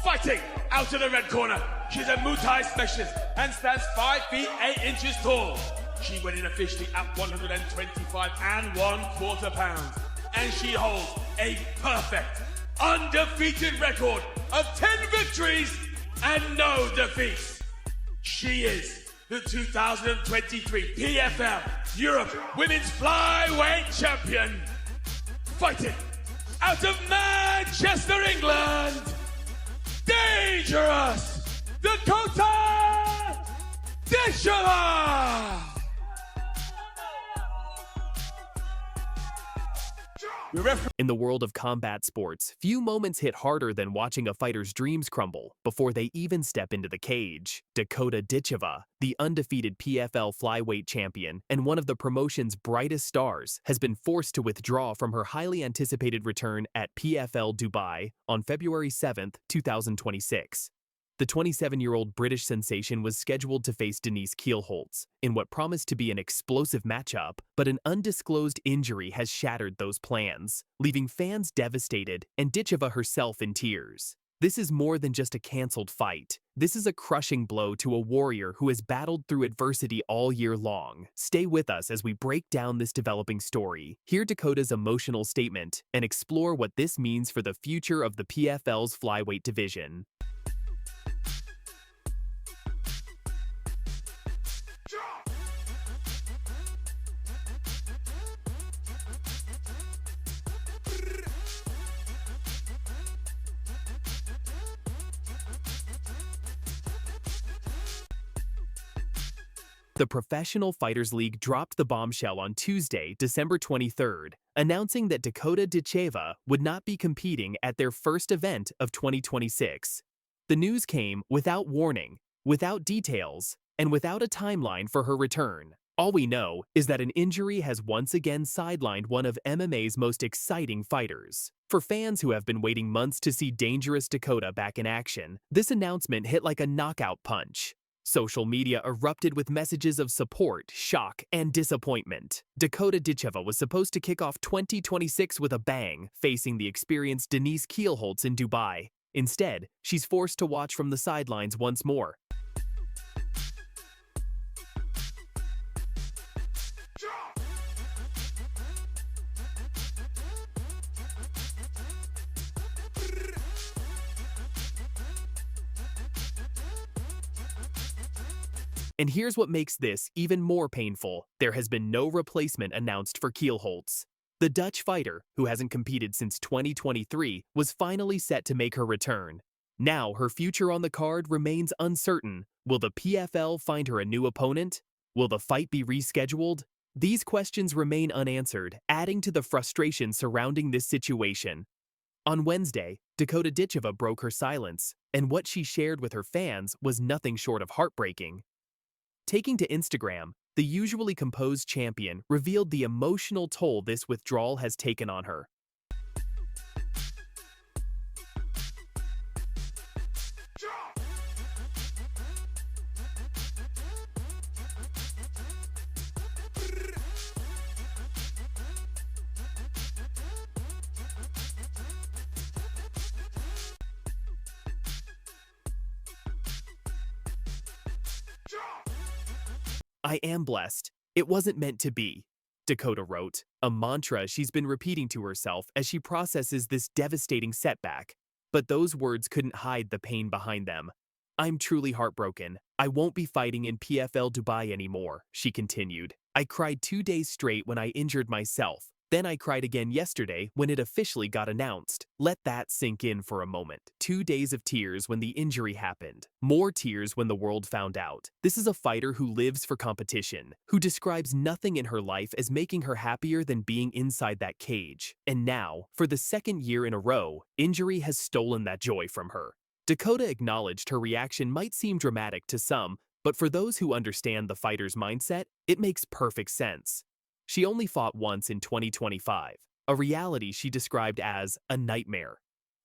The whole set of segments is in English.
Fighting out of the red corner, she's a Muay Thai specialist and stands 5 feet 8 inches tall. She went in officially at 125 1/4 pounds, and she holds a perfect, undefeated record of 10 victories and no defeats. She is the 2023 PFL Europe Women's Flyweight Champion. Fighting out of Manchester, England, dangerous Dakota Ditcheva! In the world of combat sports, few moments hit harder than watching a fighter's dreams crumble before they even step into the cage. Dakota Ditcheva, the undefeated PFL flyweight champion and one of the promotion's brightest stars, has been forced to withdraw from her highly anticipated return at PFL Dubai on February 7, 2026. The 27-year-old British sensation was scheduled to face Denise Kielholtz in what promised to be an explosive matchup, but an undisclosed injury has shattered those plans, leaving fans devastated and Ditcheva herself in tears. This is more than just a cancelled fight. This is a crushing blow to a warrior who has battled through adversity all year long. Stay with us as we break down this developing story, hear Dakota's emotional statement, and explore what this means for the future of the PFL's flyweight division. The Professional Fighters League dropped the bombshell on Tuesday, December 23rd, announcing that Dakota Ditcheva would not be competing at their first event of 2026. The news came without warning, without details, and without a timeline for her return. All we know is that an injury has once again sidelined one of MMA's most exciting fighters. For fans who have been waiting months to see dangerous Dakota back in action, this announcement hit like a knockout punch. Social media erupted with messages of support, shock, and disappointment. Dakota Ditcheva was supposed to kick off 2026 with a bang, facing the experienced Denise Kielholtz in Dubai. Instead, she's forced to watch from the sidelines once more. And here's what makes this even more painful. There has been no replacement announced for Kielholtz. The Dutch fighter, who hasn't competed since 2023, was finally set to make her return. Now her future on the card remains uncertain. Will the PFL find her a new opponent? Will the fight be rescheduled? These questions remain unanswered, adding to the frustration surrounding this situation. On Wednesday, Dakota Ditcheva broke her silence, and what she shared with her fans was nothing short of heartbreaking. Taking to Instagram, the usually composed champion revealed the emotional toll this withdrawal has taken on her. "I am blessed. It wasn't meant to be," Dakota wrote, a mantra she's been repeating to herself as she processes this devastating setback. But those words couldn't hide the pain behind them. "I'm truly heartbroken. I won't be fighting in PFL Dubai anymore," she continued. "I cried 2 days straight when I injured myself. Then I cried again yesterday when it officially got announced." Let that sink in for a moment. 2 days of tears when the injury happened. More tears when the world found out. This is a fighter who lives for competition, who describes nothing in her life as making her happier than being inside that cage. And now, for the second year in a row, injury has stolen that joy from her. Dakota acknowledged her reaction might seem dramatic to some, but for those who understand the fighter's mindset, it makes perfect sense. She only fought once in 2025, a reality she described as a nightmare.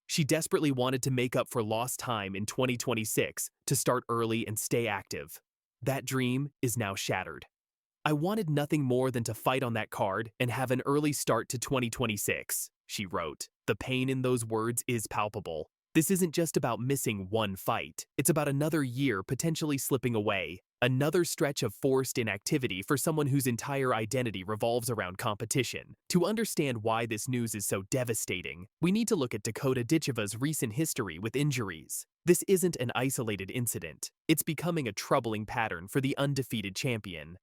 She desperately wanted to make up for lost time in 2026 to start early and stay active. That dream is now shattered. "I wanted nothing more than to fight on that card and have an early start to 2026, she wrote. The pain in those words is palpable. This isn't just about missing one fight. It's about another year potentially slipping away. Another stretch of forced inactivity for someone whose entire identity revolves around competition. To understand why this news is so devastating, we need to look at Dakota Ditcheva's recent history with injuries. This isn't an isolated incident. It's becoming a troubling pattern for the undefeated champion.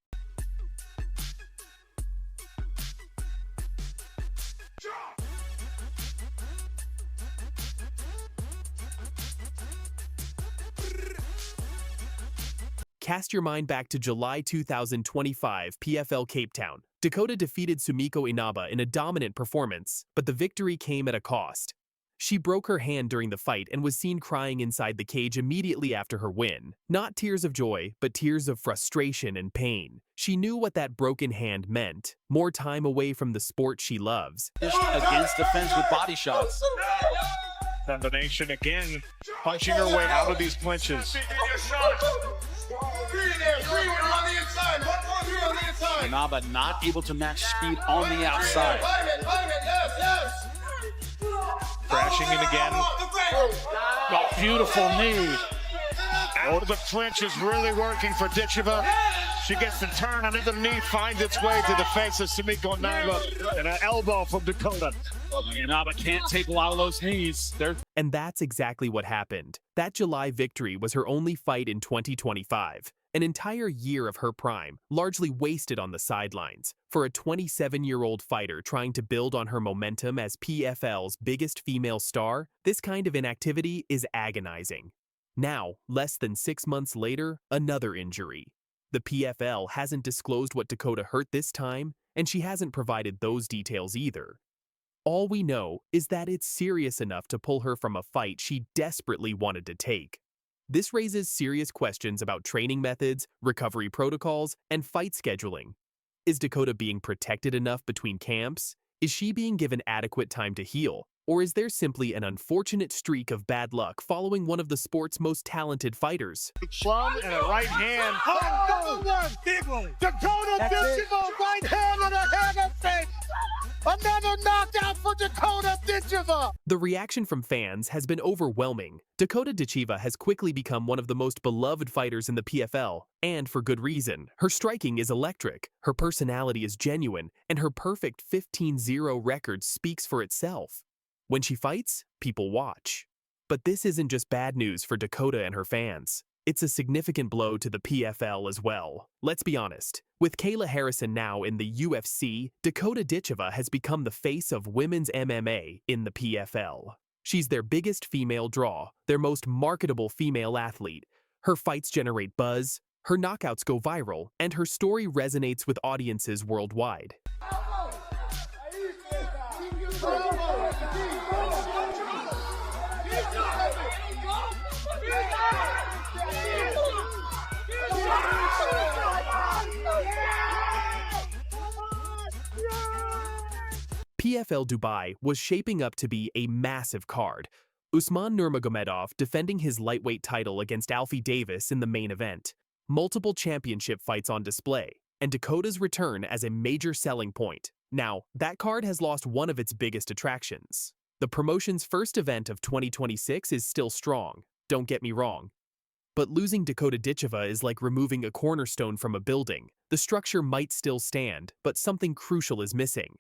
Cast your mind back to July 2025 PFL Cape Town. Dakota defeated Sumiko Inaba in a dominant performance, but the victory came at a cost. She broke her hand during the fight and was seen crying inside the cage immediately after her win. Not tears of joy, but tears of frustration and pain. She knew what that broken hand meant. More time away from the sport she loves. Against defense with body shots. Combination again, punching her way out of these clinches. Inaba not able to match speed on the outside. Crashing in again. Oh, beautiful knee. Out of the clinch is really working for Ditcheva. She gets the turn under the knee, finds its way to the face of Sumiko Inaba, and an elbow from Dakota. Inaba can't take a lot of those knees. And that's exactly what happened. That July victory was her only fight in 2025. An entire year of her prime, largely wasted on the sidelines. For a 27-year-old fighter trying to build on her momentum as PFL's biggest female star, this kind of inactivity is agonizing. Now, less than 6 months later, another injury. The PFL hasn't disclosed what Dakota hurt this time, and she hasn't provided those details either. All we know is that it's serious enough to pull her from a fight she desperately wanted to take. This raises serious questions about training methods, recovery protocols, and fight scheduling. Is Dakota being protected enough between camps? Is she being given adequate time to heal? Or is there simply an unfortunate streak of bad luck following one of the sport's most talented fighters? Plum and a right hand. Oh, another one! Big one! Dakota Ditcheva, right hand and a hand of fake! Another knockout for Dakota Ditcheva! The reaction from fans has been overwhelming. Dakota Ditcheva has quickly become one of the most beloved fighters in the PFL, and for good reason. Her striking is electric, her personality is genuine, and her perfect 15-0 record speaks for itself. When she fights, people watch. But this isn't just bad news for Dakota and her fans. It's a significant blow to the PFL as well. Let's be honest. With Kayla Harrison now in the UFC, Dakota Ditcheva has become the face of women's MMA in the PFL. She's their biggest female draw, their most marketable female athlete. Her fights generate buzz, her knockouts go viral, and her story resonates with audiences worldwide. PFL Dubai was shaping up to be a massive card. Usman Nurmagomedov defending his lightweight title against Alfie Davis in the main event. Multiple championship fights on display, and Dakota's return as a major selling point. Now, that card has lost one of its biggest attractions. The promotion's first event of 2026 is still strong, don't get me wrong. But losing Dakota Ditcheva is like removing a cornerstone from a building. The structure might still stand, but something crucial is missing.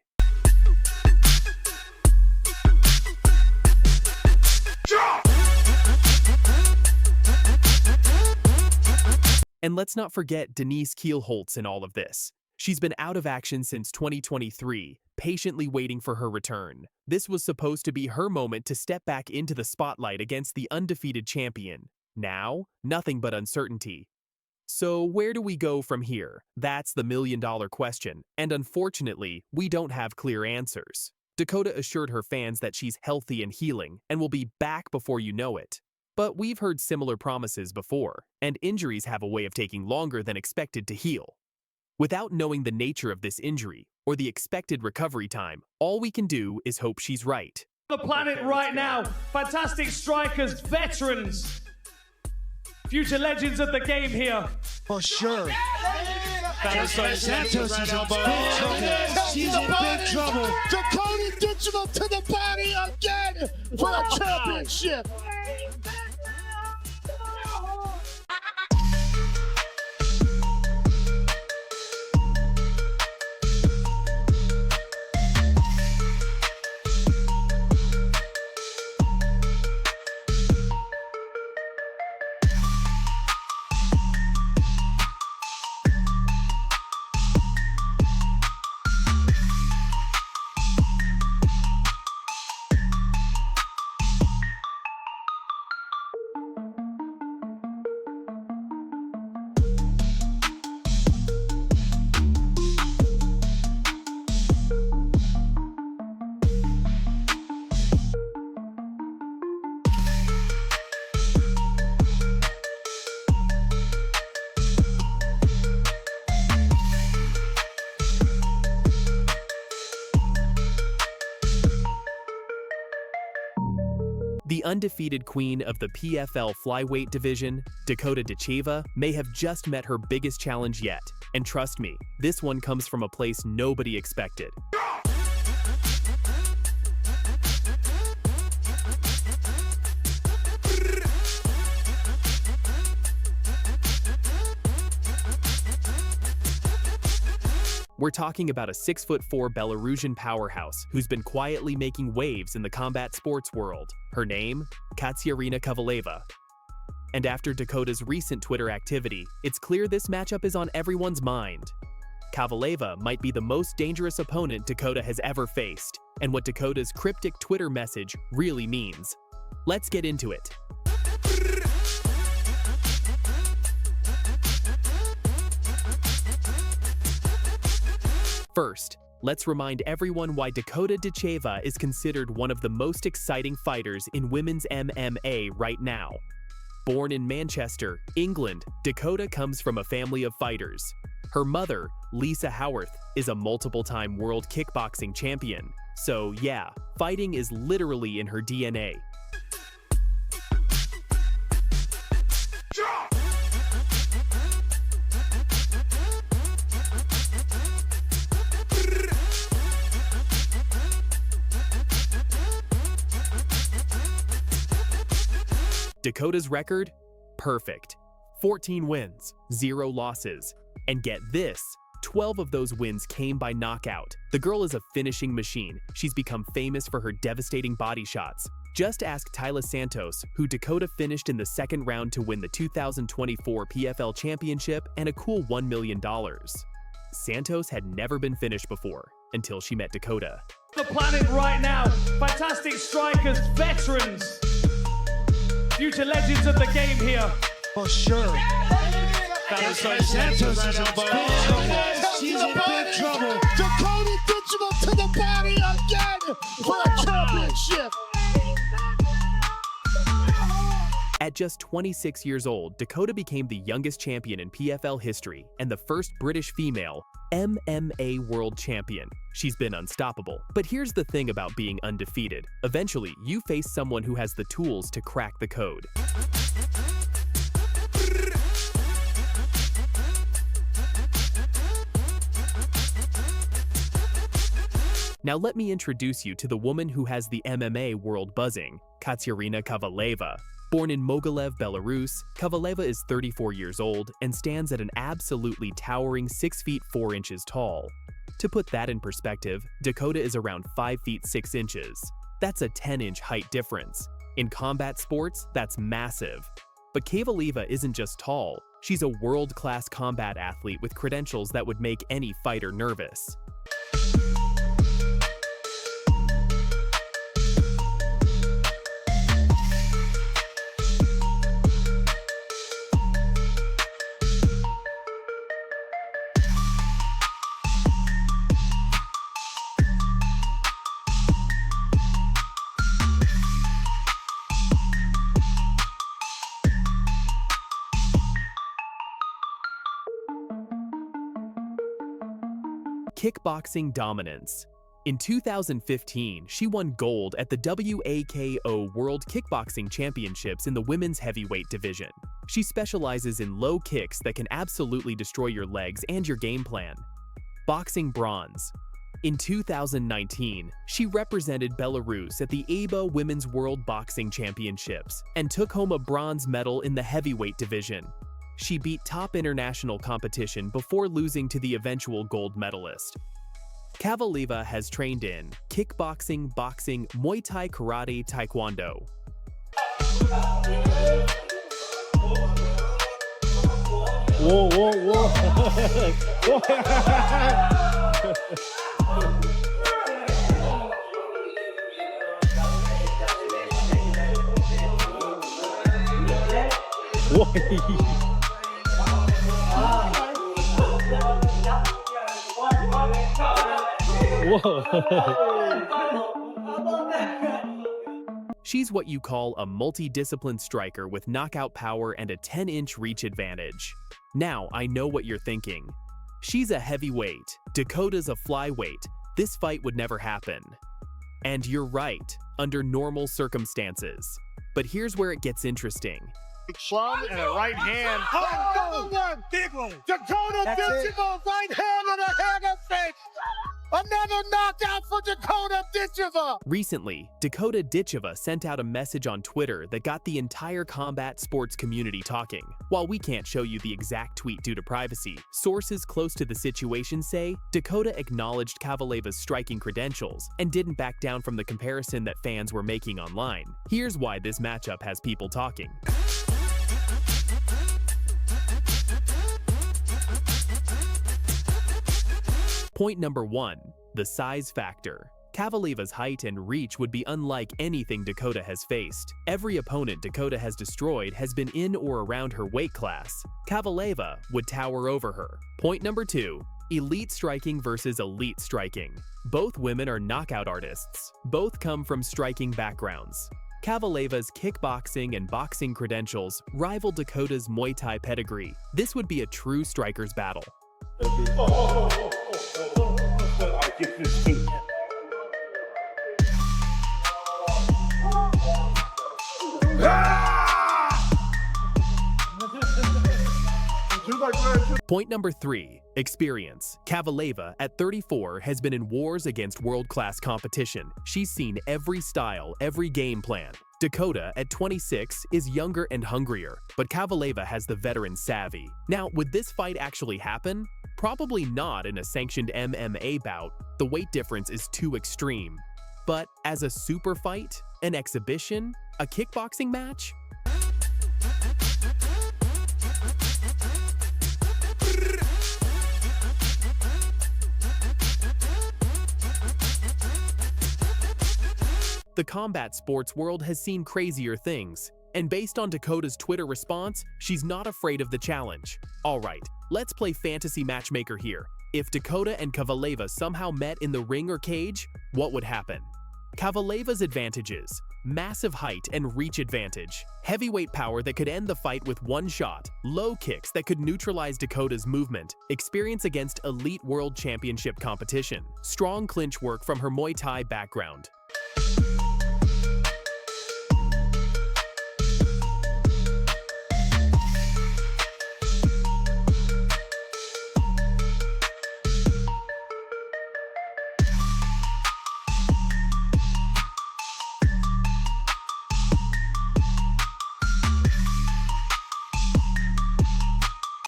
And let's not forget Denise Kielholtz in all of this. She's been out of action since 2023, patiently waiting for her return. This was supposed to be her moment to step back into the spotlight against the undefeated champion. Now, nothing but uncertainty. So where do we go from here? That's the million-dollar question, and unfortunately, we don't have clear answers. Dakota assured her fans that she's healthy and healing, and will be back before you know it. But we've heard similar promises before, and injuries have a way of taking longer than expected to heal. Without knowing the nature of this injury, or the expected recovery time, all we can do is hope she's right. The planet right now, fantastic strikers, veterans, future legends of the game here. For sure. Santos is in big trouble. She's in big trouble. Dakota Ditcheva to the body again for the championship. The undefeated queen of the PFL flyweight division, Dakota Ditcheva, may have just met her biggest challenge yet. And trust me, this one comes from a place nobody expected. We're talking about a 6'4" Belarusian powerhouse who's been quietly making waves in the combat sports world. Her name? Katsiarina Kovaleva. And after Dakota's recent Twitter activity, it's clear this matchup is on everyone's mind. Kovaleva might be the most dangerous opponent Dakota has ever faced, and what Dakota's cryptic Twitter message really means. Let's get into it. First, let's remind everyone why Dakota Ditcheva is considered one of the most exciting fighters in women's MMA right now. Born in Manchester, England, Dakota comes from a family of fighters. Her mother, Lisa Howarth, is a multiple-time world kickboxing champion. So yeah, fighting is literally in her DNA. Dakota's record? Perfect. 14 wins, 0 losses. And get this, 12 of those wins came by knockout. The girl is a finishing machine. She's become famous for her devastating body shots. Just ask Taila Santos, who Dakota finished in the second round to win the 2024 PFL Championship and a cool $1 million. Santos had never been finished before, until she met Dakota. The planet right now, fantastic strikers, veterans. Future legends of the game here. For sure. Santos is in big trouble. She's in big trouble. Dakota Ditcheva to the body again for the championship. At just 26 years old, Dakota became the youngest champion in PFL history and the first British female MMA world champion. She's been unstoppable. But here's the thing about being undefeated. Eventually, you face someone who has the tools to crack the code. Now let me introduce you to the woman who has the MMA world buzzing, Katsiarina Kovaleva. Born in Mogilev, Belarus, Kovaleva is 34 years old and stands at an absolutely towering 6 feet 4 inches tall. To put that in perspective, Dakota is around 5 feet 6 inches. That's a 10-inch height difference. In combat sports, that's massive. But Kovaleva isn't just tall, she's a world-class combat athlete with credentials that would make any fighter nervous. Kickboxing dominance. In 2015, she won gold at the WAKO World Kickboxing Championships in the women's heavyweight division. She specializes in low kicks that can absolutely destroy your legs and your game plan. Boxing bronze. In 2019, she represented Belarus at the ABA Women's World Boxing Championships and took home a bronze medal in the heavyweight division. She beat top international competition before losing to the eventual gold medalist. Kielholtz has trained in kickboxing, boxing, Muay Thai, karate, taekwondo. Whoa, whoa, whoa. She's what you call a multi-disciplined striker with knockout power and a 10-inch reach advantage. Now, I know what you're thinking. She's a heavyweight, Dakota's a flyweight. This fight would never happen. And you're right, under normal circumstances. But here's where it gets interesting. Slum and a right hand. Oh, another one. Big one. Dakota Ditcheva, right hand and a hand face. Another knockout for Dakota Ditcheva. Recently, Dakota Ditcheva sent out a message on Twitter that got the entire combat sports community talking. While we can't show you the exact tweet due to privacy, sources close to the situation say Dakota acknowledged Kielholtz's striking credentials and didn't back down from the comparison that fans were making online. Here's why this matchup has people talking. Point number 1, the size factor. Kielholtz's height and reach would be unlike anything Dakota has faced. Every opponent Dakota has destroyed has been in or around her weight class. Kielholtz would tower over her. Point number 2, elite striking versus elite striking. Both women are knockout artists. Both come from striking backgrounds. Kielholtz's kickboxing and boxing credentials rival Dakota's Muay Thai pedigree. This would be a true striker's battle. Point number 3, experience. Kielholtz, at 34, has been in wars against world-class competition. She's seen every style, every game plan. Dakota, at 26, is younger and hungrier, but Kielholtz has the veteran savvy. Now, would this fight actually happen? Probably not in a sanctioned MMA bout. The weight difference is too extreme. But as a super fight, an exhibition, a kickboxing match? The combat sports world has seen crazier things, and based on Dakota's Twitter response, she's not afraid of the challenge. Alright, let's play fantasy matchmaker here. If Dakota and Kielholtz somehow met in the ring or cage, what would happen? Kielholtz's advantages: massive height and reach advantage, heavyweight power that could end the fight with one shot, low kicks that could neutralize Dakota's movement, experience against elite world championship competition, strong clinch work from her Muay Thai background.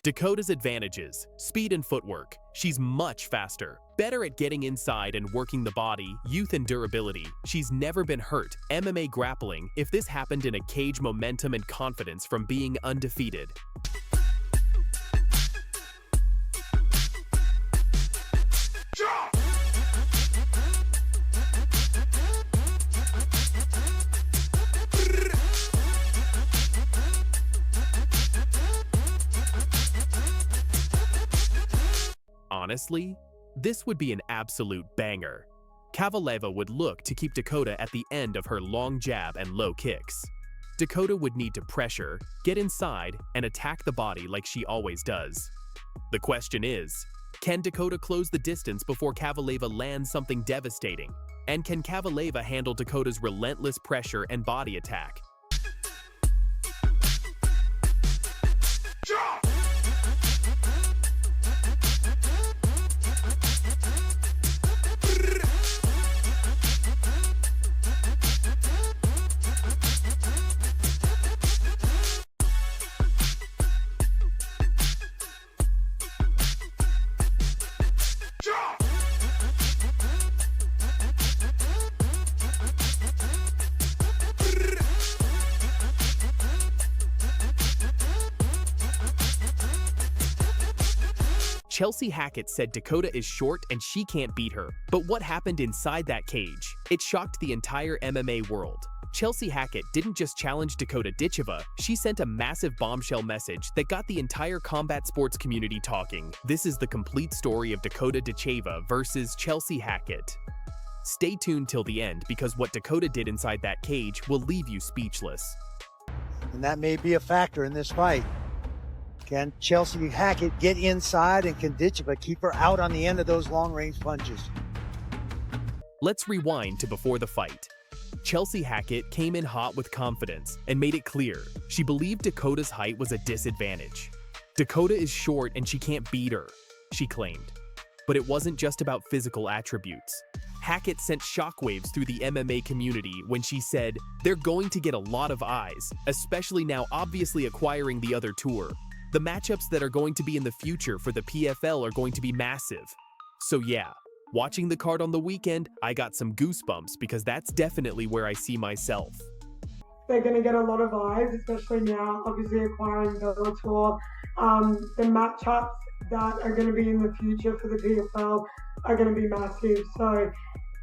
Dakota's advantages: speed and footwork. She's much faster, better at getting inside and working the body, youth and durability. She's never been hurt. MMA grappling, if this happened in a cage, momentum and confidence from being undefeated. Honestly, this would be an absolute banger. Kielholtz would look to keep Dakota at the end of her long jab and low kicks. Dakota would need to pressure, get inside, and attack the body like she always does. The question is, can Dakota close the distance before Kielholtz lands something devastating? And can Kielholtz handle Dakota's relentless pressure and body attack? Chelsea Hackett said Dakota is short and she can't beat her. But what happened inside that cage? It shocked the entire MMA world. Chelsea Hackett didn't just challenge Dakota Ditcheva, she sent a massive bombshell message that got the entire combat sports community talking. This is the complete story of Dakota Ditcheva versus Chelsea Hackett. Stay tuned till the end because what Dakota did inside that cage will leave you speechless. And that may be a factor in this fight. Can Chelsea Hackett get inside, and can Ditcheva keep her out on the end of those long-range punches? Let's rewind to before the fight. Chelsea Hackett came in hot with confidence and made it clear she believed Dakota's height was a disadvantage. Dakota is short and she can't beat her, she claimed. But it wasn't just about physical attributes. Hackett sent shockwaves through the MMA community when she said, "They're going to get a lot of eyes, especially now obviously acquiring the other tour. The matchups that are going to be in the future for the PFL are going to be massive." So yeah, watching the card on the weekend, I got some goosebumps because that's definitely where I see myself. They're going to get a lot of eyes, especially now, obviously acquiring Bellator. The matchups that are going to be in the future for the PFL are going to be massive. So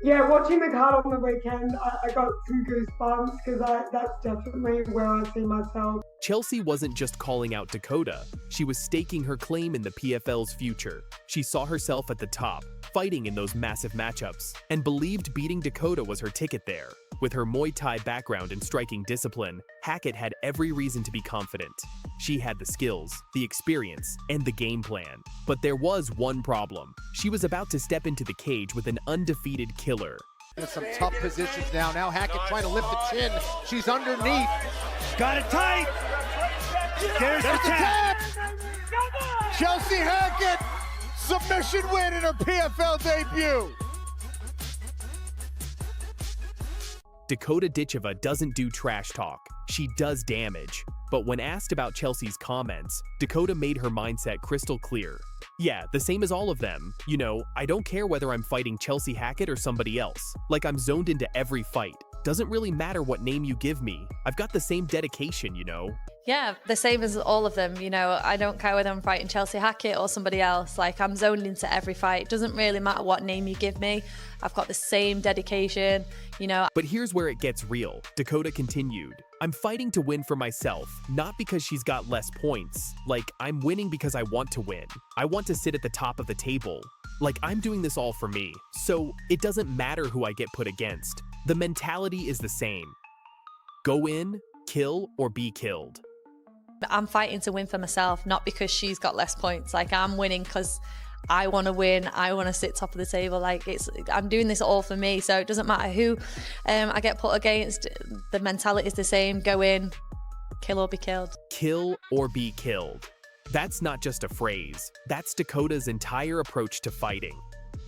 yeah, watching the card on the weekend, I got some goosebumps because that's definitely where I see myself. Chelsea wasn't just calling out Dakota, she was staking her claim in the PFL's future. She saw herself at the top, fighting in those massive matchups, and believed beating Dakota was her ticket there. With her Muay Thai background and striking discipline, Hackett had every reason to be confident. She had the skills, the experience, and the game plan. But there was one problem. She was about to step into the cage with an undefeated killer. In some tough positions now. Now Hackett trying to lift the chin. She's underneath. Got it tight. There's the tap. Chelsea Hackett, submission win in her PFL debut. Dakota Ditcheva doesn't do trash talk, she does damage. But when asked about Chelsea's comments, Dakota made her mindset crystal clear. Yeah, the same as all of them. You know, I don't care whether I'm fighting Chelsea Hackett or somebody else. Like, I'm zoned into every fight. Doesn't really matter what name you give me. I've got the same dedication, you know? Yeah, the same as all of them. You know, I don't care whether I'm fighting Chelsea Hackett or somebody else. Like, I'm zoned into every fight. It doesn't really matter what name you give me. I've got the same dedication, you know. But here's where it gets real. Dakota continued. I'm fighting to win for myself, not because she's got less points. Like, I'm winning because I want to win. I want to sit at the top of the table. Like, I'm doing this all for me. So it doesn't matter who I get put against. The mentality is the same. Go in, kill, or be killed. I'm fighting to win for myself, not because she's got less points. Like, I'm winning because I want to win. I want to sit top of the table. Like, I'm doing this all for me. So it doesn't matter who I get put against. The mentality is the same. Go in, kill or be killed. Kill or be killed. That's not just a phrase. That's Dakota's entire approach to fighting.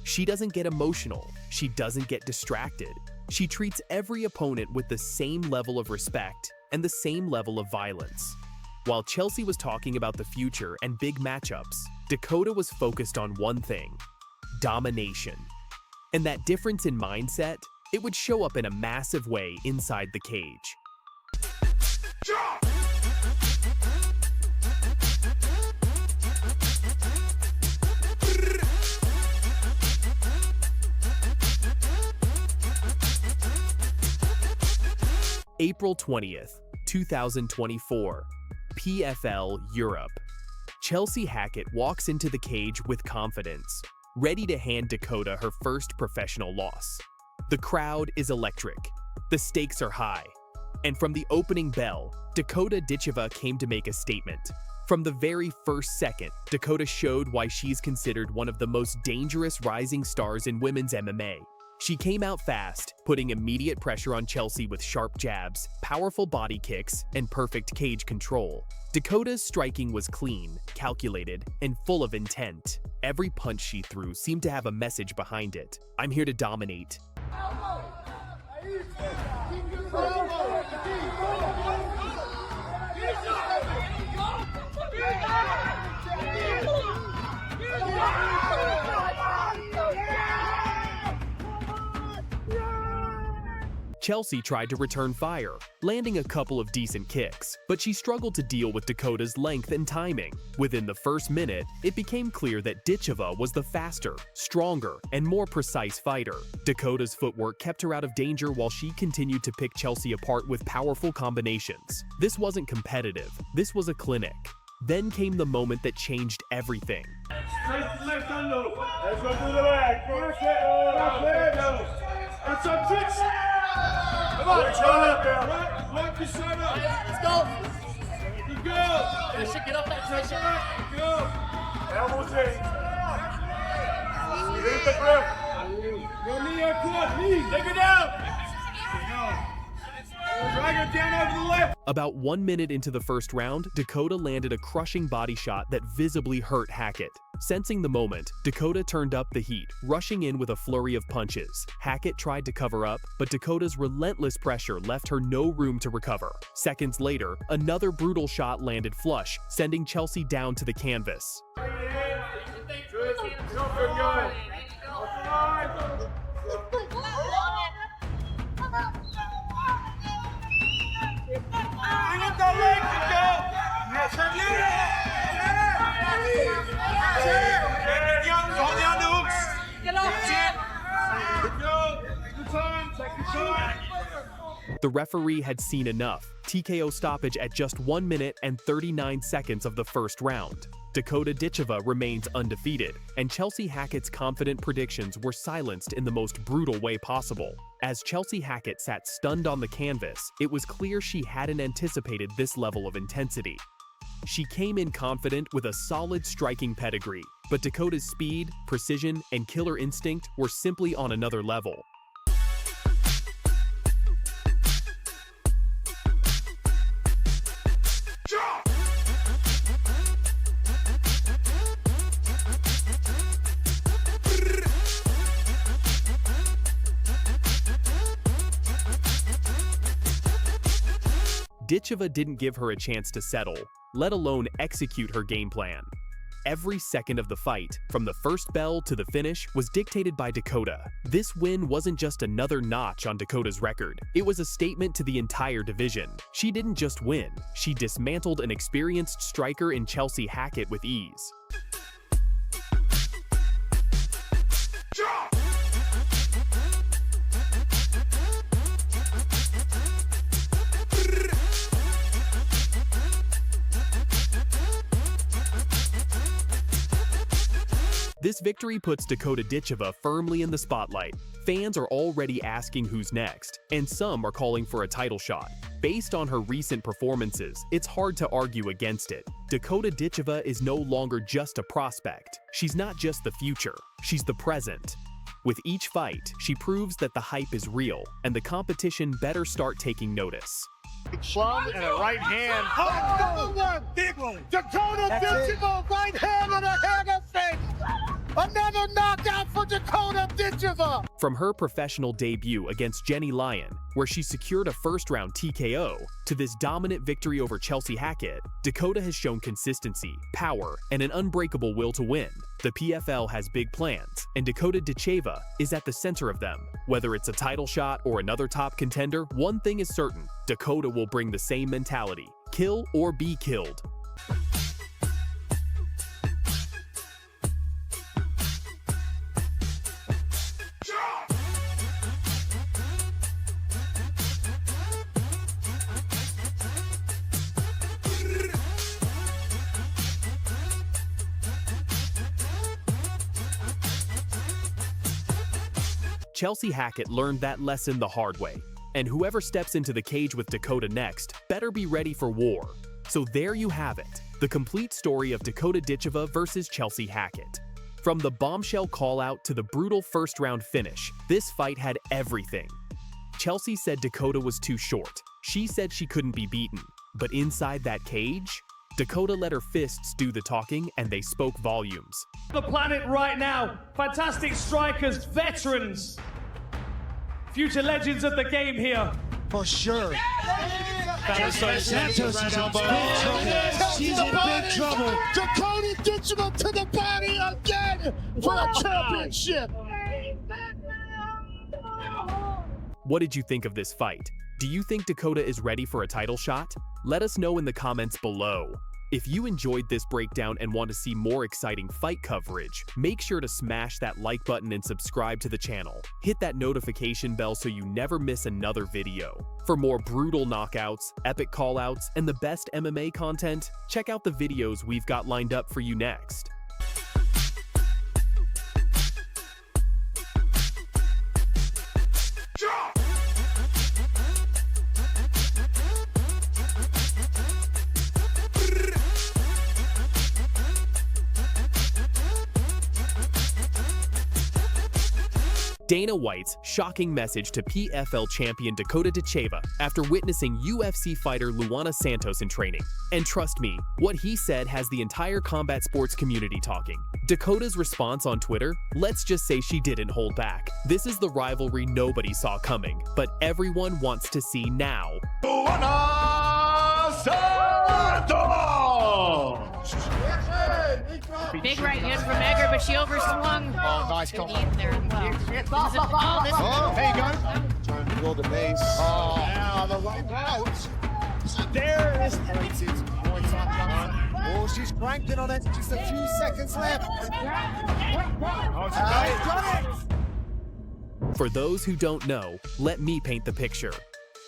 She doesn't get emotional. She doesn't get distracted. She treats every opponent with the same level of respect and the same level of violence. While Chelsea was talking about the future and big matchups, Dakota was focused on one thing: domination. And that difference in mindset, it would show up in a massive way inside the cage. April 20th, 2024. PFL Europe. Chelsea Hackett walks into the cage with confidence, ready to hand Dakota her first professional loss. The crowd is electric. The stakes are high. And from the opening bell, Dakota Ditcheva came to make a statement. From the very first second, Dakota showed why she's considered one of the most dangerous rising stars in women's MMA. She came out fast, putting immediate pressure on Chelsea with sharp jabs, powerful body kicks, and perfect cage control. Dakota's striking was clean, calculated, and full of intent. Every punch she threw seemed to have a message behind it. I'm here to dominate. Chelsea tried to return fire, landing a couple of decent kicks, but she struggled to deal with Dakota's length and timing. Within the first minute, it became clear that Ditcheva was the faster, stronger, and more precise fighter. Dakota's footwork kept her out of danger while she continued to pick Chelsea apart with powerful combinations. This wasn't competitive, this was a clinic. Then came the moment that changed everything. Left under. Let's go through the leg. That's our tricks. Come on, lock your side up. Let's go. Good girl. Get off that pressure. Good girl. Elbows in. Leave the grip. Go knee or quad. Knee. Take it down. Drag her down over the left. About 1 minute into the first round, Dakota landed a crushing body shot that visibly hurt Hackett. Sensing the moment, Dakota turned up the heat, rushing in with a flurry of punches. Hackett tried to cover up, but Dakota's relentless pressure left her no room to recover. Seconds later, another brutal shot landed flush, sending Chelsea down to the canvas. The referee had seen enough. TKO stoppage at just 1 minute and 39 seconds of the first round. Dakota Ditcheva remains undefeated, and Chelsea Hackett's confident predictions were silenced in the most brutal way possible. As Chelsea Hackett sat stunned on the canvas, it was clear she hadn't anticipated this level of intensity. She came in confident with a solid striking pedigree, but Dakota's speed, precision, and killer instinct were simply on another level. Ditcheva didn't give her a chance to settle, let alone execute her game plan. Every second of the fight, from the first bell to the finish, was dictated by Dakota. This win wasn't just another notch on Dakota's record. It was a statement to the entire division. She didn't just win, she dismantled an experienced striker in Chelsea Hackett with ease. This victory puts Dakota Ditcheva firmly in the spotlight. Fans are already asking who's next, and some are calling for a title shot. Based on her recent performances, it's hard to argue against it. Dakota Ditcheva is no longer just a prospect. She's not just the future, she's the present. With each fight, she proves that the hype is real, and the competition better start taking notice. Plum and a right hand. Oh, big one. Dakota Ditcheva, right hand and a hammer face. Another knockout for Dakota Ditcheva. From her professional debut against Jenny Lyon, where she secured a first-round TKO, to this dominant victory over Chelsea Hackett, Dakota has shown consistency, power, and an unbreakable will to win. The PFL has big plans, and Dakota Ditcheva is at the center of them. Whether it's a title shot or another top contender, one thing is certain: Dakota will bring the same mentality: kill or be killed. Chelsea Hackett learned that lesson the hard way, and whoever steps into the cage with Dakota next better be ready for war. So there you have it, the complete story of Dakota Ditcheva versus Chelsea Hackett. From the bombshell call-out to the brutal first-round finish, this fight had everything. Chelsea said Dakota was too short. She said she couldn't be beaten. But inside that cage, Dakota let her fists do the talking, and they spoke volumes. The planet right now, fantastic strikers, veterans, future legends of the game here. For sure. Santos is in big trouble. Dakota Ditcheva to the body again for a championship. What did you think of this fight? Do you think Dakota is ready for a title shot? Let us know in the comments below. If you enjoyed this breakdown and want to see more exciting fight coverage, make sure to smash that like button and subscribe to the channel. Hit that notification bell so you never miss another video. For more brutal knockouts, epic callouts, and the best MMA content, check out the videos we've got lined up for you next. Dana White's shocking message to PFL champion Dakota Ditcheva after witnessing UFC fighter Luana Santos in training. And trust me, what he said has the entire combat sports community talking. Dakota's response on Twitter? Let's just say she didn't hold back. This is the rivalry nobody saw coming, but everyone wants to see now. Luana Santos! Big right hand from Egger, but she overswung. Oh, nice call. There as well. There you go. Trying to build a base. Oh, now the right out. There is points on Johnson. Oh, she's cranking on it. Just a few seconds left. Oh, she's got it. For those who don't know, let me paint the picture.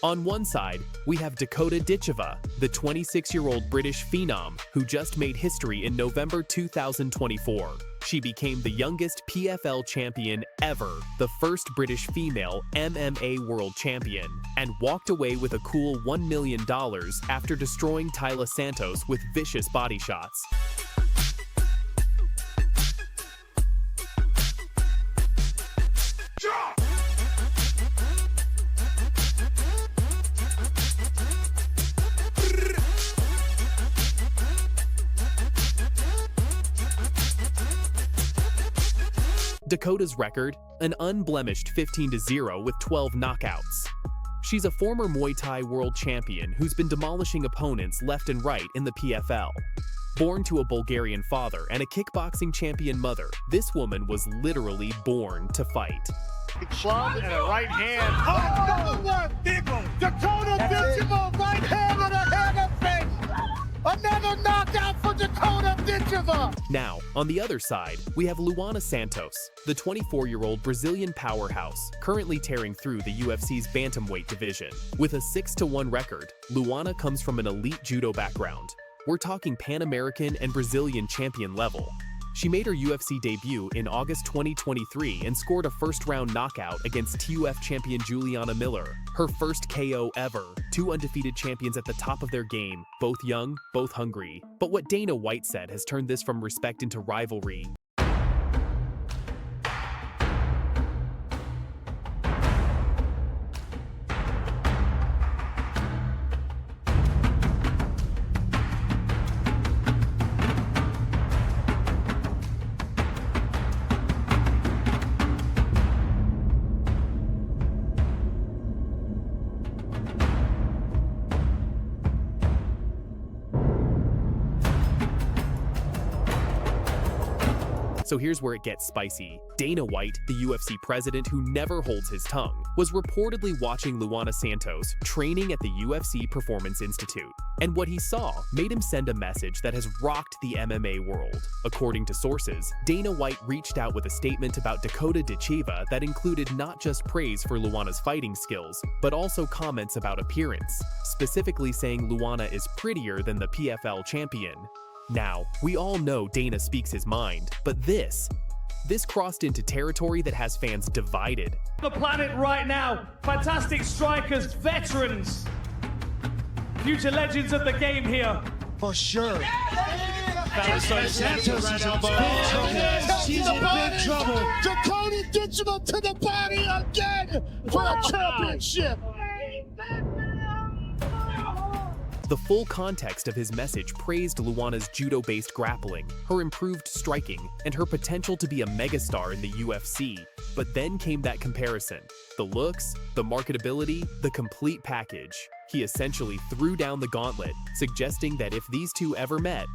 On one side, we have Dakota Ditcheva, the 26-year-old British phenom who just made history in November 2024. She became the youngest PFL champion ever, the first British female MMA world champion, and walked away with a cool $1 million after destroying Tyla Santos with vicious body shots. Dakota's record, an unblemished 15-0 with 12 knockouts. She's a former Muay Thai world champion who's been demolishing opponents left and right in the PFL. Born to a Bulgarian father and a kickboxing champion mother, this woman was literally born to fight. Club and a right hand. Oh, another one! Dakota Ditcheva, right hand and a hammer fist! Another knockout for Dakota Ditcheva! Now, on the other side, we have Luana Santos, the 24-year-old Brazilian powerhouse, currently tearing through the UFC's bantamweight division. With a 6-1 record, Luana comes from an elite judo background. We're talking Pan-American and Brazilian champion level. She made her UFC debut in August 2023 and scored a first-round knockout against TUF champion Juliana Miller, her first KO ever. Two undefeated champions at the top of their game, both young, both hungry. But what Dana White said has turned this from respect into rivalry. So here's where it gets spicy. Dana White, the UFC president who never holds his tongue, was reportedly watching Luana Santos training at the UFC Performance Institute. And what he saw made him send a message that has rocked the MMA world. According to sources, Dana White reached out with a statement about Dakota Ditcheva that included not just praise for Luana's fighting skills, but also comments about appearance, specifically saying Luana is prettier than the PFL champion. Now, we all know Dana speaks his mind, but this crossed into territory that has fans divided. The planet right now, fantastic strikers, veterans, future legends of the game here. For sure. Santos is in big trouble. She's in big trouble. Dakota Ditcheva to the body again for a championship. The full context of his message praised Luana's judo-based grappling, her improved striking, and her potential to be a megastar in the UFC. But then came that comparison. The looks, the marketability, the complete package. He essentially threw down the gauntlet, suggesting that if these two ever met,